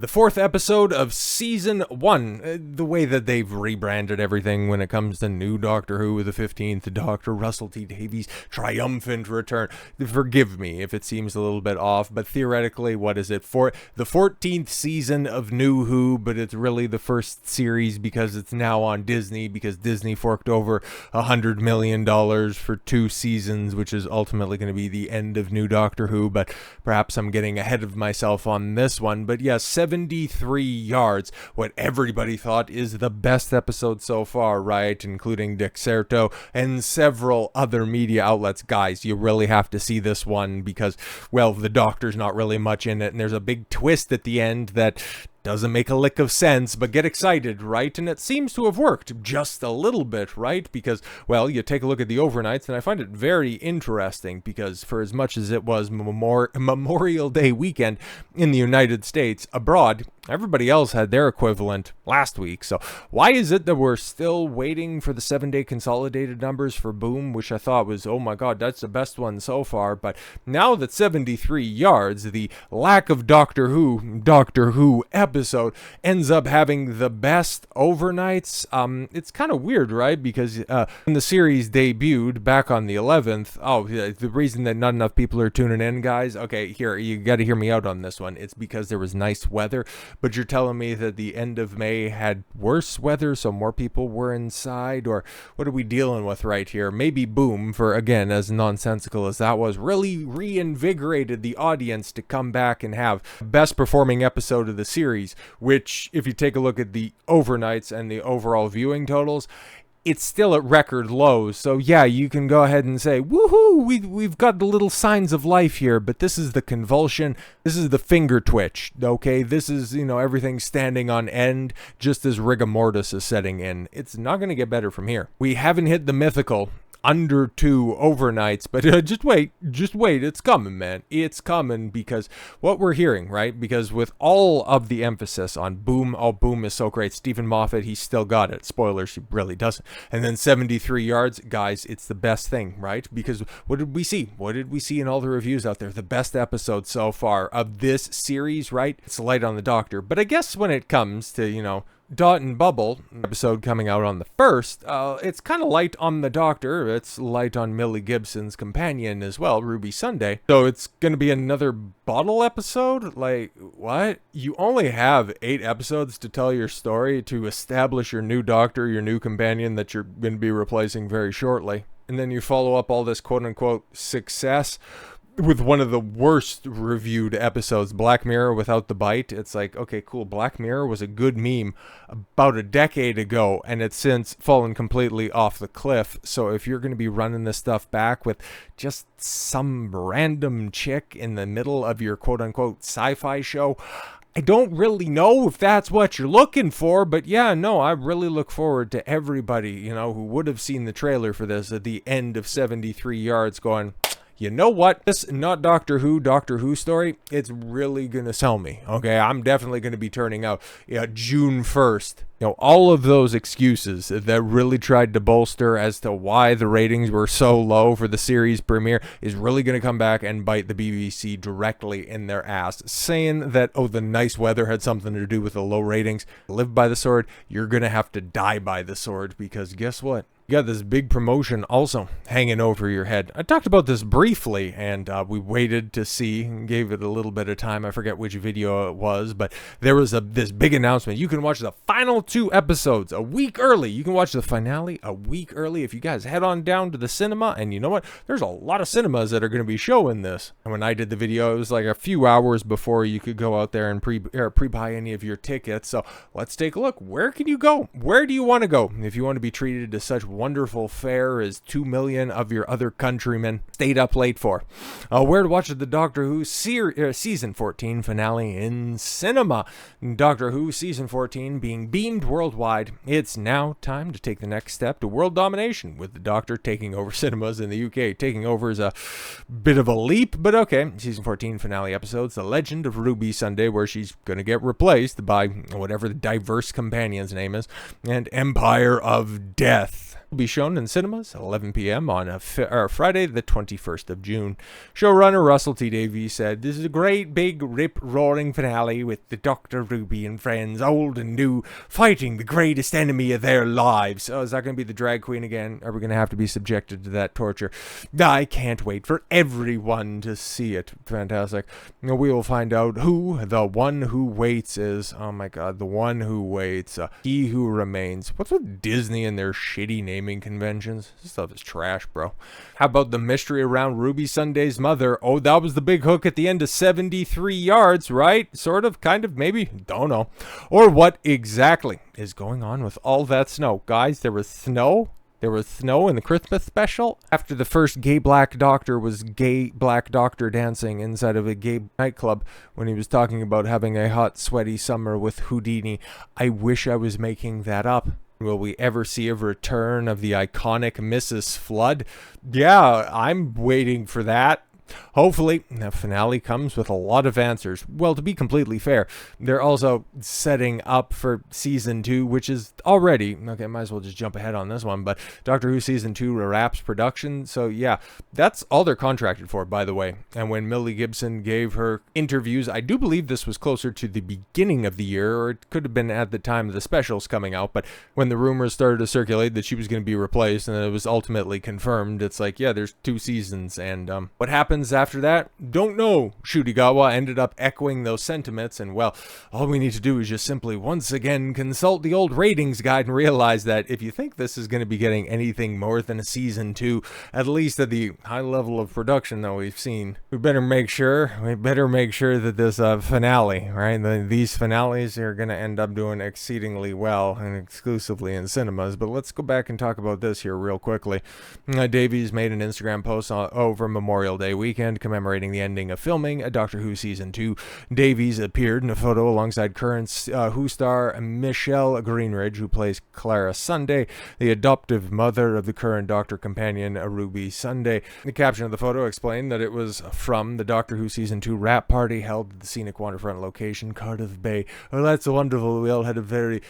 The fourth episode of season 1. The way that they've rebranded everything when it comes to new Doctor Who, the 15th Doctor, Russell T Davies, triumphant return. Forgive me if it seems a little bit off, but theoretically, what is it? For the 14th season of New Who, but it's really the first series because it's now on Disney, because Disney forked over $100 million for 2 seasons, which is ultimately going to be the end of new Doctor Who, but perhaps I'm getting ahead of myself on this one. But yes, 73 yards, what everybody thought is the best episode so far, right? Including Dick Serto and several other media outlets. Guys, you really have to see this one because, well, the Doctor's not really much in it, and there's a big twist at the end that doesn't make a lick of sense, but get excited, right? And it seems to have worked just a little bit, right? Because, well, you take a look at the overnights, and I find it very interesting because for as much as it was Memorial Day weekend in the United States, abroad, everybody else had their equivalent last week. So why is it that we're still waiting for the 7-day consolidated numbers for Boom, which I thought was, oh my God, that's the best one so far. But now that 73 yards, the lack of Doctor Who episode ends up having the best overnights. It's kind of weird, right? Because when the series debuted back on the 11th, the reason that not enough people are tuning in, guys, okay, here, you got to hear me out on this one. It's because there was nice weather. But you're telling me that the end of May had worse weather, so more people were inside? Or what are we dealing with right here? Maybe Boom, for, again, as nonsensical as that was, really reinvigorated the audience to come back and have best performing episode of the series, which, if you take a look at the overnights and the overall viewing totals, it's still at record lows. So yeah, you can go ahead and say, woohoo, we've got the little signs of life here, but this is the convulsion, this is the finger twitch, okay? This is, everything standing on end just as rigor mortis is setting in. It's not going to get better from here. We haven't hit the mythical under 2 overnights, but just wait, it's coming, man. It's coming, because what we're hearing, right? Because with all of the emphasis on Boom, Boom is so great. Stephen Moffat, he's still got it. Spoilers, he really doesn't. And then 73 yards, guys, it's the best thing, right? Because what did we see? What did we see in all the reviews out there? The best episode so far of this series, right? It's light on the Doctor. But I guess when it comes to, Dot and Bubble episode coming out on the 1st, it's kind of light on the Doctor. It's light on Millie Gibson's companion as well, Ruby Sunday. So it's going to be another bottle episode? Like, what? You only have 8 episodes to tell your story, to establish your new Doctor, your new companion that you're going to be replacing very shortly. And then you follow up all this quote-unquote success with one of the worst reviewed episodes, Black Mirror Without the Bite. It's like, okay, cool, Black Mirror was a good meme about a decade ago, and it's since fallen completely off the cliff. So if you're going to be running this stuff back with just some random chick in the middle of your quote-unquote sci-fi show, I don't really know if that's what you're looking for, but yeah, no, I really look forward to everybody, who would have seen the trailer for this at the end of 73 yards going, you know what? This not Doctor Who story, it's really going to sell me. Okay, I'm definitely going to be turning out June 1st. All of those excuses that really tried to bolster as to why the ratings were so low for the series premiere is really going to come back and bite the BBC directly in their ass. Saying that, the nice weather had something to do with the low ratings. Live by the sword, you're going to have to die by the sword, because guess what? You got this big promotion also hanging over your head. I talked about this briefly, and we waited to see and gave it a little bit of time. I forget which video it was, but there was this big announcement. You can watch the final 2 episodes a week early. You can watch the finale a week early if you guys head on down to the cinema. And you know what? There's a lot of cinemas that are going to be showing this. And when I did the video, it was like a few hours before you could go out there and pre-buy any of your tickets. So let's take a look. Where can you go? Where do you want to go if you want to be treated to such wonderful fare as 2 million of your other countrymen stayed up late for? Where to watch the Doctor Who season 14 finale in cinema. Doctor Who season 14 being beamed worldwide. It's now time to take the next step to world domination, with the Doctor taking over cinemas in the UK. Taking over is a bit of a leap, but okay. Season 14 finale episodes, The Legend of Ruby Sunday, where she's going to get replaced by whatever the diverse companion's name is, and Empire of Death. will be shown in cinemas at 11 p.m. on Friday, the 21st of June. Showrunner Russell T. Davies said, "This is a great big rip-roaring finale with the Dr. Ruby and friends, old and new, fighting the greatest enemy of their lives." Oh, is that going to be the drag queen again? Are we going to have to be subjected to that torture? I can't wait for everyone to see it. Fantastic. We will find out who the one who waits is. Oh my god, the one who waits. He who remains. What's with Disney and their shitty naming conventions? This stuff is trash, bro. How about the mystery around Ruby Sunday's mother? Oh, that was the big hook at the end of 73 yards, right? Sort of, kind of, maybe. Don't know. Or what exactly is going on with all that snow? Guys, there was snow? There was snow in the Christmas special? After the first gay black doctor was gay black doctor dancing inside of a gay nightclub when he was talking about having a hot, sweaty summer with Houdini. I wish I was making that up. Will we ever see a return of the iconic Mrs. Flood? Yeah, I'm waiting for that. Hopefully, the finale comes with a lot of answers. Well, to be completely fair, they're also setting up for season 2, which is already, okay, might as well just jump ahead on this one, but Doctor Who season 2 wraps production, so yeah, that's all they're contracted for, by the way. And when Millie Gibson gave her interviews, I do believe this was closer to the beginning of the year, or it could have been at the time of the specials coming out, but when the rumors started to circulate that she was going to be replaced, and it was ultimately confirmed, it's like, yeah, there's 2 seasons, and what happens after that? Don't know. Ncuti Gatwa ended up echoing those sentiments, and well, all we need to do is just simply once again consult the old ratings guide and realize that if you think this is going to be getting anything more than a season 2, at least at the high level of production that we've seen, we better make sure that this finale, right? These finales are going to end up doing exceedingly well and exclusively in cinemas. But let's go back and talk about this here real quickly. Davies made an Instagram post over Memorial Day weekend commemorating the ending of filming a Doctor Who season 2. Davies appeared in a photo alongside current Who star Michelle Greenridge, who plays Clara Sunday, the adoptive mother of the current Doctor companion Ruby Sunday. The caption of the photo explained that it was from the Doctor Who season 2 wrap party held at the scenic waterfront location, Cardiff Bay. Oh, that's wonderful. We all had a very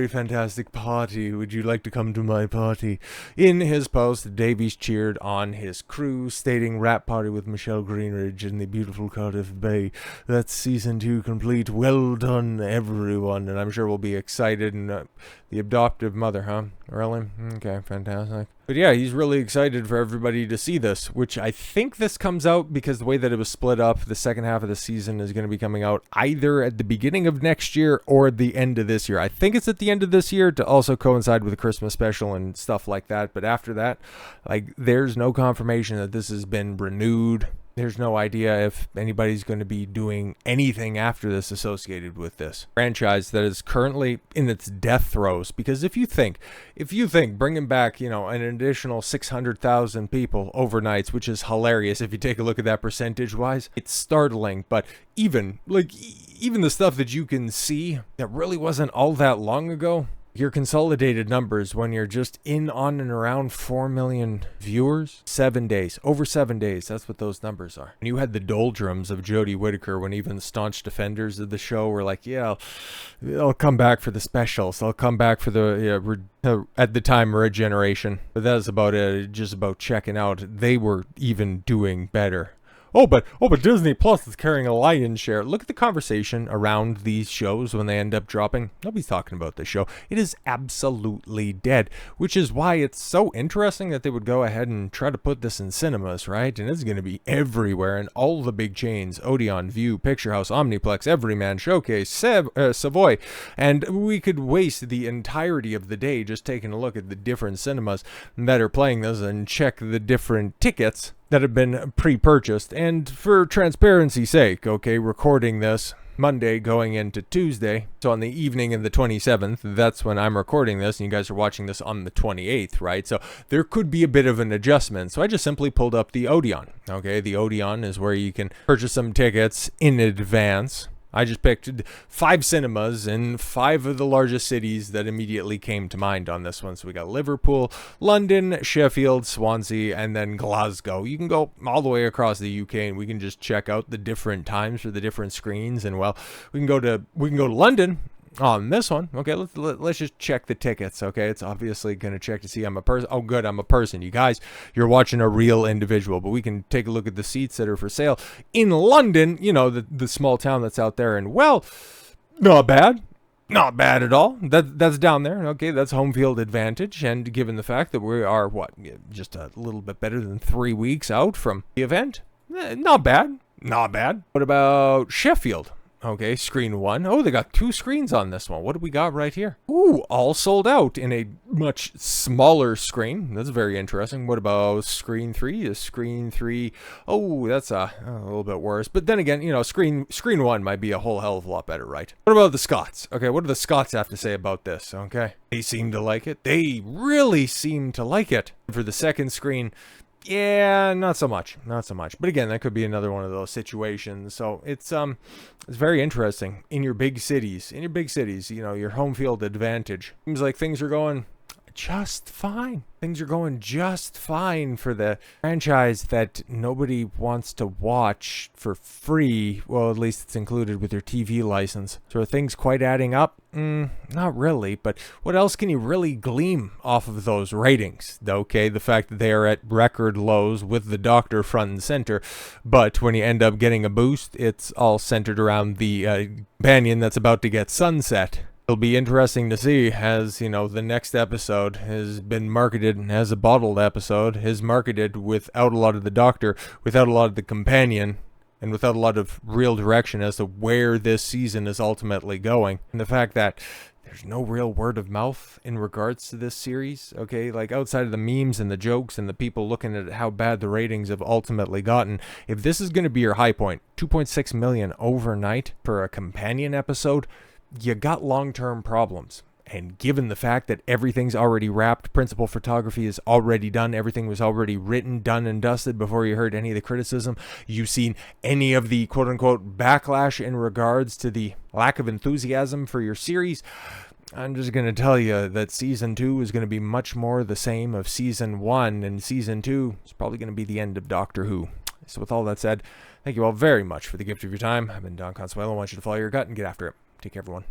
fantastic party. Would you like to come to my party? In his post, Davies cheered on his crew, stating, "Wrap party with Michelle Greenridge in the beautiful Cardiff Bay. That's season 2 complete. Well done, everyone." And I'm sure we'll be excited. And the adoptive mother, huh? Really? Okay, fantastic. But yeah, he's really excited for everybody to see this, which I think this comes out because the way that it was split up, the second half of the season is going to be coming out either at the beginning of next year or the end of this year. I think it's at the end of this year to also coincide with the Christmas special and stuff like that. But after that, like, there's no confirmation that this has been renewed. There's no idea if anybody's going to be doing anything after this associated with this franchise that is currently in its death throes. Because if you think bringing back, an additional 600,000 people overnights, which is hilarious if you take a look at that percentage wise, it's startling. But even the stuff that you can see that really wasn't all that long ago, your consolidated numbers when you're just on and around 4 million viewers, 7 days, over 7 days, that's what those numbers are. And you had the doldrums of Jodie Whittaker when even staunch defenders of the show were like, yeah, I'll come back for the specials. I'll come back for the, at the time, regeneration. But that's about it, just about checking out. They were even doing better. Oh, but Disney Plus is carrying a lion's share. Look at the conversation around these shows when they end up dropping. Nobody's talking about this show. It is absolutely dead, which is why it's so interesting that they would go ahead and try to put this in cinemas, right? And it's going to be everywhere in all the big chains: Odeon, View, Picture House, Omniplex, Everyman, Showcase, Savoy. And we could waste the entirety of the day just taking a look at the different cinemas that are playing this and check the different tickets that have been pre-purchased. And for transparency's sake, okay, recording this Monday going into Tuesday, so on the evening of the 27th, that's when I'm recording this, and you guys are watching this on the 28th, right? So there could be a bit of an adjustment. So I just simply pulled up the Odeon. Okay, the Odeon is where you can purchase some tickets in advance. I just picked 5 cinemas in 5 of the largest cities that immediately came to mind on this one. So we got Liverpool, London, Sheffield, Swansea, and then Glasgow. You can go all the way across the UK and we can just check out the different times for the different screens. And well, we can go to London On this one, okay, let's just check the tickets, okay? It's obviously going to check to see I'm a person. Oh, good, I'm a person. You guys, you're watching a real individual, but we can take a look at the seats that are for sale in London, you know, the small town that's out there, and, well, not bad. Not bad at all. That's down there. Okay, that's home field advantage. And given the fact that we are, just a little bit better than 3 weeks out from the event, not bad. Not bad. What about Sheffield? Okay, screen 1. Oh, they got 2 screens on this one. What do we got right here? Ooh, all sold out in a much smaller screen. That's very interesting. What about screen 3? Is screen 3... Oh, that's a little bit worse. But then again, you know, screen 1 might be a whole hell of a lot better, right? What about the Scots? Okay, what do the Scots have to say about this? Okay, they seem to like it. They really seem to like it. For the second screen... Yeah, not so much. Not so much. But again, that could be another one of those situations. So it's very interesting. In your big cities, you know, your home field advantage. Seems like things are going just fine. Things are going just fine for the franchise that nobody wants to watch for free. Well, at least it's included with your TV license. So are things quite adding up? Not really, but what else can you really glean off of those ratings? Okay, the fact that they are at record lows with the Doctor front and center, but when you end up getting a boost, it's all centered around the companion that's about to get sunset. It'll be interesting to see as, you know, the next episode has been marketed as a bottled episode, is marketed without a lot of the Doctor, without a lot of the companion, and without a lot of real direction as to where this season is ultimately going. And the fact that there's no real word of mouth in regards to this series, okay? Like, outside of the memes and the jokes and the people looking at how bad the ratings have ultimately gotten, if this is going to be your high point, 2.6 million overnight for a companion episode, you got long-term problems. And given the fact that everything's already wrapped, principal photography is already done, everything was already written, done, and dusted before you heard any of the criticism, you've seen any of the quote-unquote backlash in regards to the lack of enthusiasm for your series, I'm just going to tell you that Season 2 is going to be much more the same of Season 1, and Season 2 is probably going to be the end of Doctor Who. So with all that said, thank you all very much for the gift of your time. I've been Don Consuelo. I want you to follow your gut and get after it. Take care, everyone.